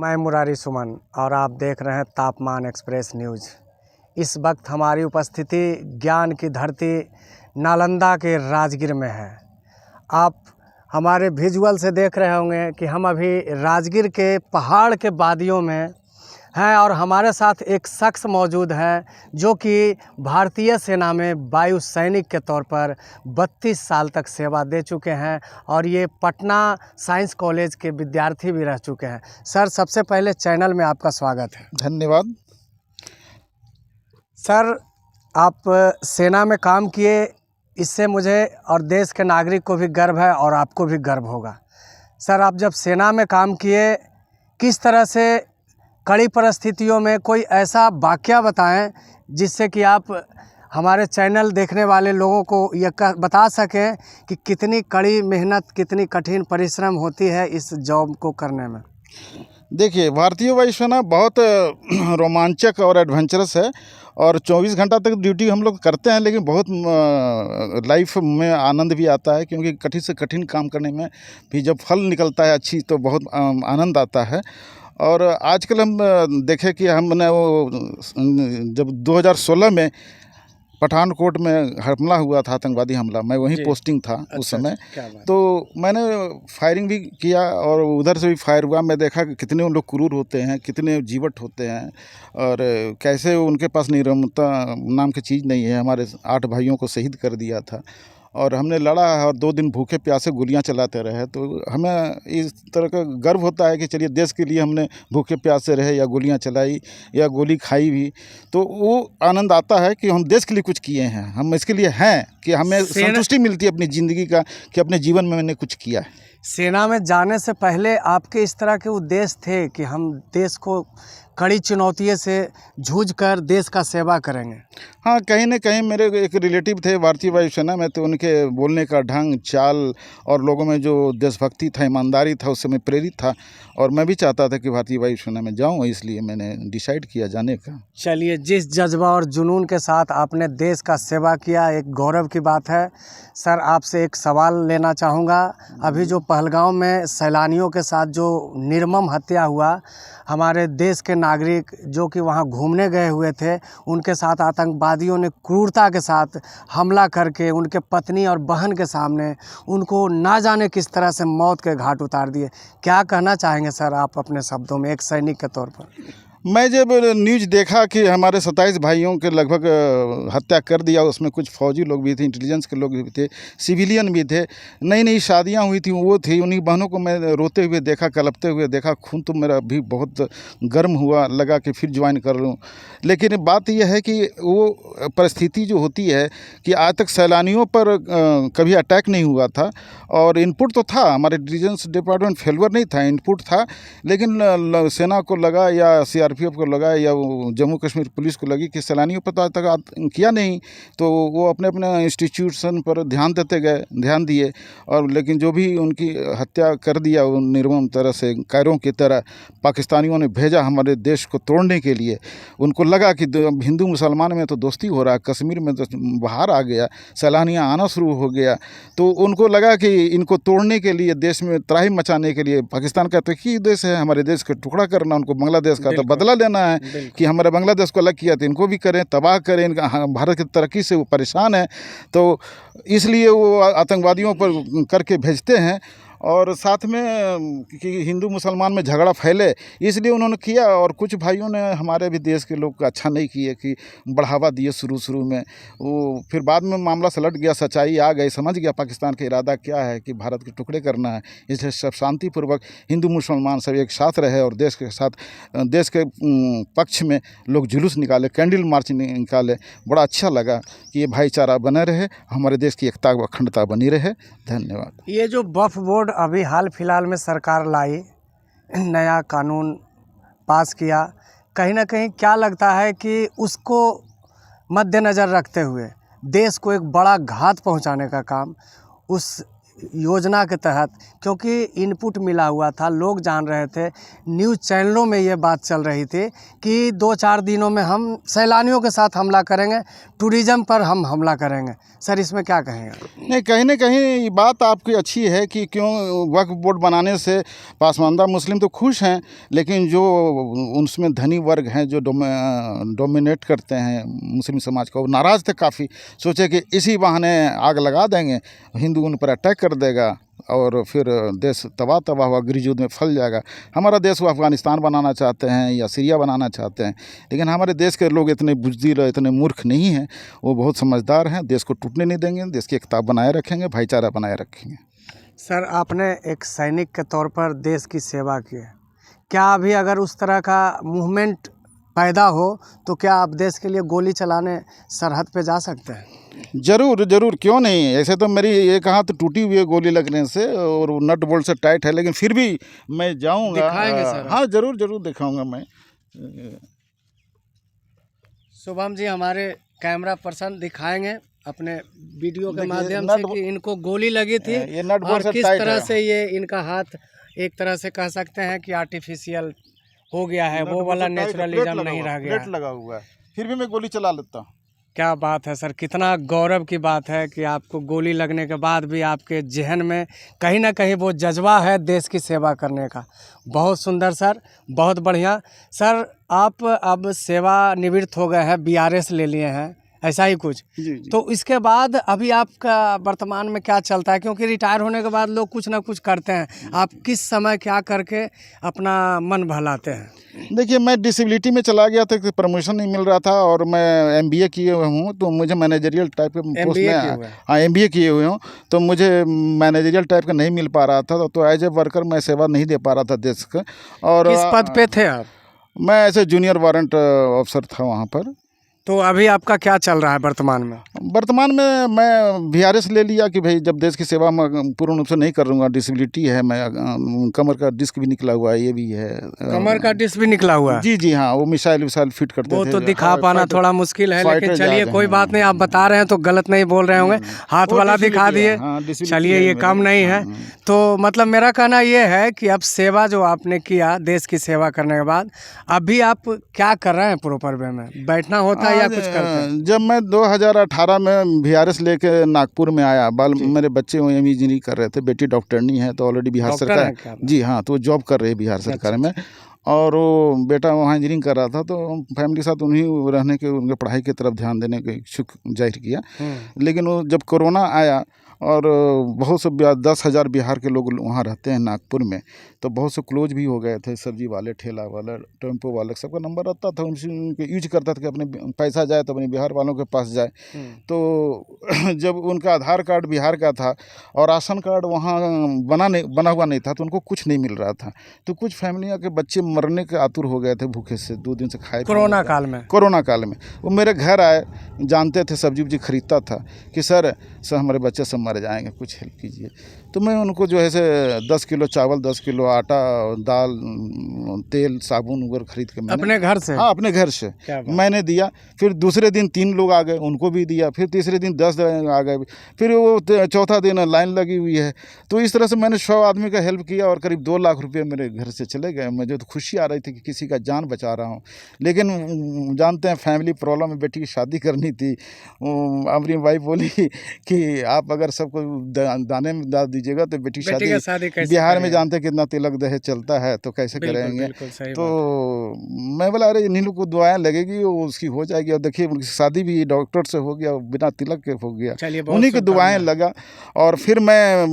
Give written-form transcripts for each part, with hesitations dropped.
मैं मुरारी सुमन और आप देख रहे हैं तापमान एक्सप्रेस न्यूज़। इस वक्त हमारी उपस्थिति ज्ञान की धरती नालंदा के राजगीर में है। आप हमारे विजुअल से देख रहे होंगे कि हम अभी राजगीर के पहाड़ के वादियों में हैं और हमारे साथ एक शख्स मौजूद है जो कि भारतीय सेना में वायु सैनिक के तौर पर 32 साल तक सेवा दे चुके हैं और ये पटना साइंस कॉलेज के विद्यार्थी भी रह चुके हैं। सर, सबसे पहले चैनल में आपका स्वागत है। धन्यवाद। सर, आप सेना में काम किए, इससे मुझे और देश के नागरिक को भी गर्व है और आपको भी गर्व होगा। सर, आप जब सेना में काम किए, किस तरह से कड़ी परिस्थितियों में कोई ऐसा वाक़या बताएं जिससे कि आप हमारे चैनल देखने वाले लोगों को ये बता सकें कि कितनी कड़ी मेहनत, कितनी कठिन परिश्रम होती है इस जॉब को करने में। देखिए, भारतीय वायुसेना बहुत रोमांचक और एडवेंचरस है और 24 घंटा तक ड्यूटी हम लोग करते हैं, लेकिन बहुत लाइफ में आनंद भी आता है, क्योंकि कठिन से कठिन काम करने में भी जब फल निकलता है अच्छी, तो बहुत आनंद आता है। और आजकल हम देखें कि हमने वो जब 2016 में पठानकोट में हमला हुआ था, आतंकवादी हमला, मैं वहीं पोस्टिंग था उस समय। तो मैंने फायरिंग भी किया और उधर से भी फायर हुआ। मैं देखा कि कितने उन लोग क्रूर होते हैं, कितने जीवट होते हैं और कैसे उनके पास निर्ममता नाम की चीज़ नहीं है। हमारे 8 भाइयों को शहीद कर दिया था और हमने लड़ा है और 2 दिन भूखे प्यासे गोलियां चलाते रहे। तो हमें इस तरह का गर्व होता है कि चलिए, देश के लिए हमने भूखे प्यासे रहे या गोलियां चलाई या गोली खाई भी, तो वो आनंद आता है कि हम देश के लिए कुछ किए हैं। हम इसके लिए हैं कि हमें संतुष्टि मिलती है अपनी ज़िंदगी का कि अपने जीवन में मैंने कुछ किया है। सेना में जाने से पहले आपके इस तरह के उद्देश्य थे कि हम देश को कड़ी चुनौतियों से जूझकर देश का सेवा करेंगे? हाँ, कहीं न कहीं मेरे एक रिलेटिव थे भारतीय वायुसेना में, तो उनके बोलने का ढंग, चाल और लोगों में जो देशभक्ति था, ईमानदारी था, उससे मैं प्रेरित था और मैं भी चाहता था कि भारतीय वायुसेना में जाऊँ, इसलिए मैंने डिसाइड किया जाने का। चलिए, जिस जज्बा और जुनून के साथ आपने देश का सेवा किया, एक गौरव की बात है। सर, आपसे एक सवाल लेना चाहूँगा। अभी जो पहलगाम में सैलानियों के साथ जो निर्मम हत्या हुआ, हमारे देश के नागरिक जो कि वहाँ घूमने गए हुए थे, उनके साथ आतंकवादियों ने क्रूरता के साथ हमला करके उनके पत्नी और बहन के सामने उनको ना जाने किस तरह से मौत के घाट उतार दिए। क्या कहना चाहेंगे सर आप अपने शब्दों में, एक सैनिक के तौर पर? मैं जब न्यूज़ देखा कि हमारे 27 भाइयों के लगभग हत्या कर दिया, उसमें कुछ फौजी लोग भी थे, इंटेलिजेंस के लोग भी थे, सिविलियन भी थे, नई नई शादियां हुई थी, वो थी, उन्हीं बहनों को मैं रोते हुए देखा, कलपते हुए देखा। खून तो मेरा भी बहुत गर्म हुआ, लगा कि फिर ज्वाइन कर लूँ। लेकिन बात यह है कि वो परिस्थिति जो होती है कि आज तक सैलानियों पर कभी अटैक नहीं हुआ था और इनपुट तो था, हमारे इंटेलिजेंस डिपार्टमेंट फेलवर नहीं था, इनपुट था, लेकिन सेना को लगा या CRPF को लगा या जम्मू कश्मीर पुलिस को लगी कि सैलानियों पर तो आज तक किया नहीं, तो वो अपने अपने इंस्टीट्यूशन पर ध्यान दिए और लेकिन जो भी उनकी हत्या कर दिया वो निर्मम तरह से, कायरों की तरह पाकिस्तानियों ने भेजा हमारे देश को तोड़ने के लिए। उनको लगा कि हिंदू मुसलमान में तो दोस्ती हो रहा है, कश्मीर में तो बाहर आ गया, सैलानियाँ आना शुरू हो गया, तो उनको लगा कि इनको तोड़ने के लिए, देश में त्राही मचाने के लिए, पाकिस्तान का तो एक ही देश है, हमारे देश का टुकड़ा करना, उनको बांग्लादेश का तो बदला लेना है कि हमारे बांग्लादेश को अलग किया तो इनको भी करें, तबाह करें, भारत की तरक्की से वो परेशान है, तो इसलिए वो आतंकवादियों पर करके भेजते हैं और साथ में कि हिंदू मुसलमान में झगड़ा फैले, इसलिए उन्होंने किया। और कुछ भाइयों ने हमारे भी देश के लोग अच्छा नहीं किए कि बढ़ावा दिए शुरू में, वो फिर बाद में मामला सलट गया, सच्चाई आ गई, समझ गया पाकिस्तान का इरादा क्या है कि भारत के टुकड़े करना है। इसलिए सब शांतिपूर्वक हिंदू मुसलमान सब एक साथ रहे और देश के साथ, देश के पक्ष में लोग जुलूस निकाले, कैंडल मार्च निकाले। बड़ा अच्छा लगा कि ये भाईचारा बना रहे, हमारे देश की एकता व अखंडता बनी रहे। धन्यवाद। ये जो वक्फ बोर्ड अभी हाल फिलहाल में सरकार लाई, नया कानून पास किया, कहीं ना कहीं क्या लगता है कि उसको मद्देनज़र रखते हुए देश को एक बड़ा घात पहुंचाने का काम उस योजना के तहत, क्योंकि इनपुट मिला हुआ था, लोग जान रहे थे, न्यूज़ चैनलों में ये बात चल रही थी कि 2-4 दिनों में हम सैलानियों के साथ हमला करेंगे, टूरिज़्म पर हम हमला करेंगे। सर इसमें क्या कहेंगे? नहीं, कहीं न कहीं बात आपकी अच्छी है कि क्यों वक्फ बोर्ड बनाने से पासमानदा मुस्लिम तो खुश हैं, लेकिन जो उसमें धनी वर्ग हैं जो डोमिनेट करते हैं मुस्लिम समाज को, वो नाराज़ थे काफ़ी। सोचे कि इसी बहाने आग लगा देंगे, हिंदू उन पर अटैक कर देगा और फिर देश तबाह तबाह हुआ, गिरजुद में फैल जाएगा। हमारा देश वो अफ़गानिस्तान बनाना चाहते हैं या सीरिया बनाना चाहते हैं, लेकिन हमारे देश के लोग इतने बुज़दिल और इतने मूर्ख नहीं हैं, वो बहुत समझदार हैं। देश को टूटने नहीं देंगे, देश की एकता बनाए रखेंगे, भाईचारा बनाए रखेंगे। सर आपने एक सैनिक के तौर पर देश की सेवा की है, क्या अभी अगर उस तरह का मूवमेंट पैदा हो तो क्या आप देश के लिए गोली चलाने सरहद पे जा सकते हैं? ज़रूर ज़रूर, क्यों नहीं। ऐसे तो मेरी एक हाथ टूटी हुई है गोली लगने से और वो नट बोल्ट से टाइट है, लेकिन फिर भी मैं जाऊंगा। दिखाएंगे सर? हाँ, ज़रूर ज़रूर दिखाऊंगा मैं। शुभम जी हमारे कैमरा पर्सन दिखाएंगे अपने वीडियो के देखिए, माध्यम नट से कि इनको गोली लगी थी ये नट और बोल्ट से किस टाइट तरह है। से ये इनका हाथ एक तरह से कह सकते हैं कि आर्टिफिशियल हो गया है, नट वो बोल्ट वाला से टाइट है, नेचुरलिज्म नहीं रह गया प्लेट है। लगा हुआ है, फिर भी मैं गोली चला लेता हूँ। क्या बात है सर, कितना गौरव की बात है कि आपको गोली लगने के बाद भी आपके जहन में कहीं ना कहीं वो जज्बा है देश की सेवा करने का। बहुत सुंदर सर, बहुत बढ़िया। सर आप अब सेवानिवृत्त हो गए हैं, बीआरएस ले लिए हैं, ऐसा ही कुछ? जी जी। तो इसके बाद अभी आपका वर्तमान में क्या चलता है? क्योंकि रिटायर होने के बाद लोग कुछ ना कुछ करते हैं, आप किस समय क्या करके अपना मन बहलाते हैं? देखिए, मैं डिसेबिलिटी में चला गया था कि प्रमोशन नहीं मिल रहा था और मैं एमबीए किए हुए हूँ, तो मुझे मैनेजरियल टाइप के पोस्ट MBA में, किए हुए हैं? हाँ एमबीए किए हुए हूँ, तो मुझे मैनेजरियल टाइप का नहीं मिल पा रहा था, तो एज ए वर्कर मैं सेवा नहीं दे पा रहा था देश का। और किस पद पे थे आप? मैं ऐसे जूनियर वारंट अफसर था वहाँ पर। तो अभी आपका क्या चल रहा है वर्तमान में? वर्तमान में मैं वीआरएस ले लिया कि भाई जब देश की सेवा में पूर्ण रूप से नहीं करूँगा, डिसेबिलिटी है, मैं कमर का डिस्क भी निकला हुआ है, ये भी है। कमर का डिस्क भी निकला हुआ है? जी जी हाँ, वो मिसाइल विसाइल फिट करते वो थे। तो दिखा पाना थोड़ा मुश्किल है, लेकिन चलिए कोई बात नहीं, आप बता रहे हैं तो गलत नहीं बोल रहे होंगे, हाथ वो वाला दिखा disability है, दिए। हाँ, disability चलिए है ये मेरा। कम नहीं है। तो मतलब मेरा कहना ये है कि अब सेवा जो आपने किया देश की सेवा करने के बाद, अभी आप क्या कर रहे हैं प्रोपर वे में? बैठना होता है या कुछ करते हैं? जब मैं 2018 में वीआरएस लेके नागपुर में आया, मेरे बच्चे वहीं इंजीनियरिंग कर रहे थे, बेटी डॉक्टरनी है, तो ऑलरेडी बिहार डॉक्टर सरकार, हैं क्या? जी हाँ, तो वो जॉब कर रही है बिहार सरकार में। और वो बेटा वहाँ इंजीनियरिंग कर रहा था, तो फैमिली के साथ उन्हीं रहने के, उनके पढ़ाई की तरफ ध्यान देने के इच्छुक जाहिर किया। लेकिन वो जब कोरोना आया और बहुत से 10,000 बिहार के लोग वहाँ रहते हैं नागपुर में, तो बहुत से क्लोज भी हो गए थे। सब्जी वाले, ठेला वाले, टेम्पो वाले, सबका नंबर रहता था, उनके यूज करता था कि अपने पैसा जाए तो अपने बिहार वालों के पास जाए। तो जब उनका आधार कार्ड बिहार का था और राशन कार्ड वहाँ बना हुआ नहीं था, तो उनको कुछ नहीं मिल रहा था। तो कुछ फैमिलियों के बच्चे मरने के आतुर हो गए थे भूखे से, 2 दिन से खाए। कोरोना काल में? कोरोना काल में वो मेरे घर आए, जानते थे सब्जी उब्जी खरीदता था कि सर हमारे बच्चे सब मर जाएंगे, कुछ हेल्प कीजिए। तो मैं उनको जो है से 10 किलो चावल, 10 किलो आटा, दाल, तेल, साबुन वगैरह खरीद के मैंने अपने घर से? हाँ, अपने घर से मैंने दिया। फिर दूसरे दिन 3 लोग आ गए, उनको भी दिया। फिर तीसरे दिन 10 आ गए। फिर वो चौथा दिन लाइन लगी हुई है। तो इस तरह से मैंने 100 आदमी का हेल्प किया और करीब 2 लाख रुपये मेरे घर से चले गए। मुझे तो खुशी आ रही थी कि किसी का जान बचा रहा हूँ। लेकिन जानते हैं फैमिली प्रॉब्लम में, बेटी की शादी करनी थी। अमरीन भाई बोली कि आप अगर सबको दाने में डाल दीजिएगा तो बेटी की शादी बिहार में जानते हैं कितना तिलक दहेज चलता है, तो कैसे करेंगे। तो मैं बोला अरे इन्हीं लोग को दुआएं लगेगी, वो उसकी हो जाएगी। और देखिए उनकी शादी भी डॉक्टर से हो गया, बिना तिलक के हो गया, उन्हीं की दुआएं लगा। और फिर मैं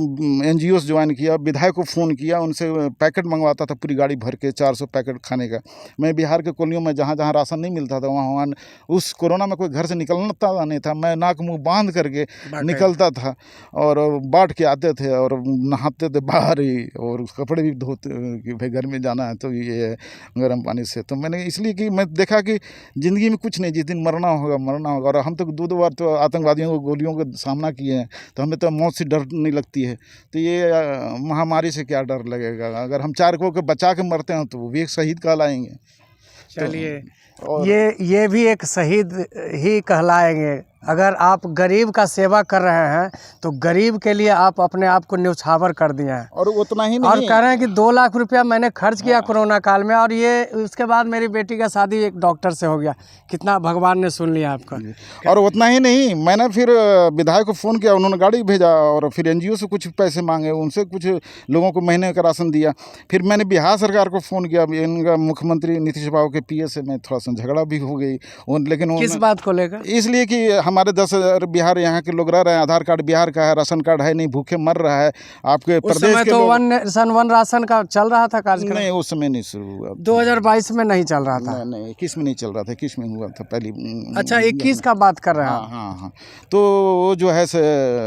एनजीओ ज्वाइन किया, विधायक को फ़ोन किया, उनसे पैकेट मंगवाता था पूरी गाड़ी भर के, 400 पैकेट खाने का। मैं बिहार के कॉलोनियों में जहाँ जहाँ राशन नहीं मिलता था वहाँ उस कोरोना में कोई घर से निकलता नहीं था, मैं नाक मुँह बांध करके निकलता था और बांट के आते थे और नहाते थे बाहर ही, और कपड़े भी धोते कि भाई घर में जाना है तो ये है गर्म पानी से। तो मैंने इसलिए कि मैं देखा कि ज़िंदगी में कुछ नहीं, जिस दिन मरना होगा। और हम तो 2 बार तो आतंकवादियों को गोलियों का सामना किए हैं, तो हमें तो मौत से डर नहीं लगती है। तो ये महामारी से क्या डर लगेगा? अगर हम 4 को बचा के मरते हैं तो वो भी एक शहीद कहलाएंगे। चलिए ये भी एक शहीद ही कहलाएंगे अगर आप गरीब का सेवा कर रहे हैं तो गरीब के लिए आप अपने आप को न्यौछावर कर दिए हैं। और उतना ही और नहीं, कह रहे हैं कि 2 लाख रुपया मैंने खर्च किया कोरोना काल में, और ये उसके बाद मेरी बेटी का शादी एक डॉक्टर से हो गया। कितना भगवान ने सुन लिया आपका। और उतना ही नहीं, मैंने फिर विधायक को फ़ोन किया, उन्होंने गाड़ी भेजा और फिर एनजीओ से कुछ पैसे मांगे, उनसे कुछ लोगों को महीने का राशन दिया। फिर मैंने बिहार सरकार को फ़ोन किया, इनका मुख्यमंत्री नीतीश बाबू के पीए से मैं थोड़ा सा झगड़ा भी हो गई, लेकिन किस बात को लेकर? इसलिए कि हमारे 10,000 बिहार यहाँ के लोग रह रहे हैं, आधार कार्ड बिहार का है, राशन कार्ड है नहीं, भूखे मर रहा है। आपके उस प्रदेश समय के तो लोग वन राशन का चल रहा था कार्यक्रम। नहीं, उस समय नहीं शुरू हुआ। 2022 में नहीं चल रहा था। नहीं, 21 में नहीं चल रहा था, 21 में हुआ था पहली। अच्छा, 21 का बात कर रहे हैं। हाँ हाँ हाँ। तो वो जो है से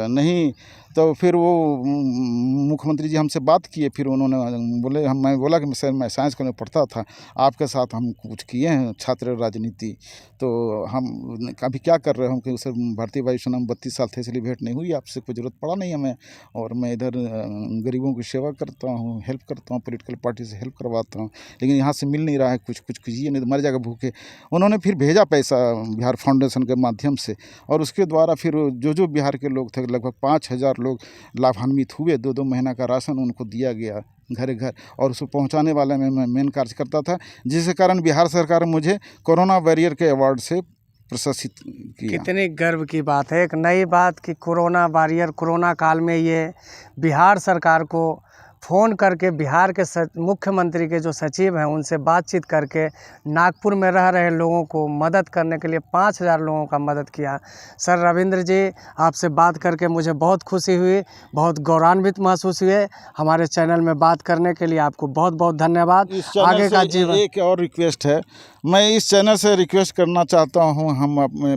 नहीं, तो फिर वो मुख्यमंत्री जी हमसे बात किए, फिर उन्होंने बोले, मैं बोला कि सर मैं साइंस कॉलेज में पढ़ता था, आपके साथ हम कुछ किए हैं छात्र राजनीति, तो हम अभी क्या कर रहे हो कि सर भारतीय वायुसेना में 32 साल थे, इसलिए भेंट नहीं हुई आपसे, कोई ज़रूरत पड़ा नहीं हमें, और मैं इधर गरीबों की सेवा करता हूँ, हेल्प करता हूँ, पॉलिटिकल पार्टी से हेल्प करवाता हूँ, लेकिन यहाँ से मिल नहीं रहा है, कुछ कीजिए नहीं तो मर जाएगा भूखे। उन्होंने फिर भेजा पैसा बिहार फाउंडेशन के माध्यम से, और उसके द्वारा फिर जो बिहार के लोग थे लगभग 5,000 लोग लाभान्वित हुए। 2-2 महीना का राशन उनको दिया गया घर, और उसको पहुंचाने वाले में मैं मेन कार्य करता था, जिसके कारण बिहार सरकार मुझे कोरोना वॉरियर के अवार्ड से प्रशंसित किया। कितनी गर्व की बात है, एक नई बात कि कोरोना वॉरियर, कोरोना काल में ये बिहार सरकार को फ़ोन करके बिहार के मुख्यमंत्री के जो सचिव हैं उनसे बातचीत करके नागपुर में रह रहे लोगों को मदद करने के लिए 5,000 लोगों का मदद किया। सर रविंद्र जी, आपसे बात करके मुझे बहुत खुशी हुई, बहुत गौरवान्वित महसूस हुए। हमारे चैनल में बात करने के लिए आपको बहुत बहुत धन्यवाद। आगे का जीवन। एक और रिक्वेस्ट है, मैं इस चैनल से रिक्वेस्ट करना चाहता हूं हम अपने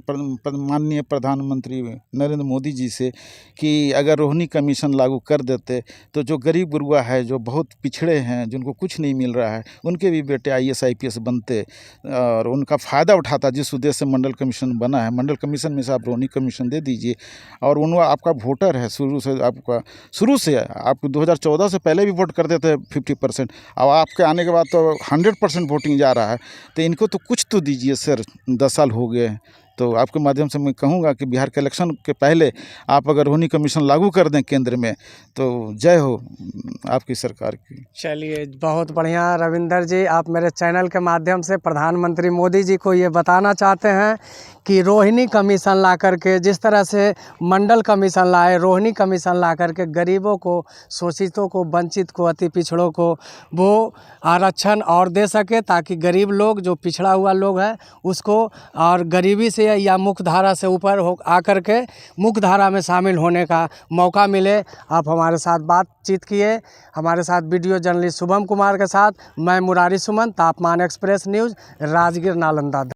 माननीय प्रधानमंत्री नरेंद्र मोदी जी से कि अगर रोहिणी कमीशन लागू कर देते तो जो गरीब गुरुआ है, जो बहुत पिछड़े हैं, जिनको कुछ नहीं मिल रहा है, उनके भी बेटे IAS IPS बनते और उनका फ़ायदा उठाता। जिस उद्देश्य से मंडल कमीशन बना है, मंडल कमीशन में से आप रोहिणी कमीशन दे दीजिए, और उन आपका वोटर है शुरू से आप 2014 से पहले भी वोट कर देते हैं 50%, अब आपके आने के बाद तो 100% वोटिंग जा रहा है, तो इनको तो कुछ तो दीजिए सर। 10 साल हो गए हैं, तो आपके माध्यम से मैं कहूँगा कि बिहार के इलेक्शन के पहले आप अगर रोहिणी कमीशन लागू कर दें केंद्र में, तो जय हो आपकी सरकार की। चलिए, बहुत बढ़िया रविंदर जी, आप मेरे चैनल के माध्यम से प्रधानमंत्री मोदी जी को ये बताना चाहते हैं कि रोहिणी कमीशन ला करके, जिस तरह से मंडल कमीशन लाए, रोहिणी कमीशन ला करके गरीबों को, शोषितों को, वंचित को, अति पिछड़ों को वो आरक्षण और दे सके, ताकि गरीब लोग, जो पिछड़ा हुआ लोग है उसको, और गरीबी से या मुख्य धारा से ऊपर हो आकर के मुख्य धारा में शामिल होने का मौका मिले। आप हमारे साथ बातचीत किए, हमारे साथ वीडियो जर्नलिस्ट शुभम कुमार के साथ मैं मुरारी सुमन, तापमान एक्सप्रेस न्यूज़, राजगीर नालंदा।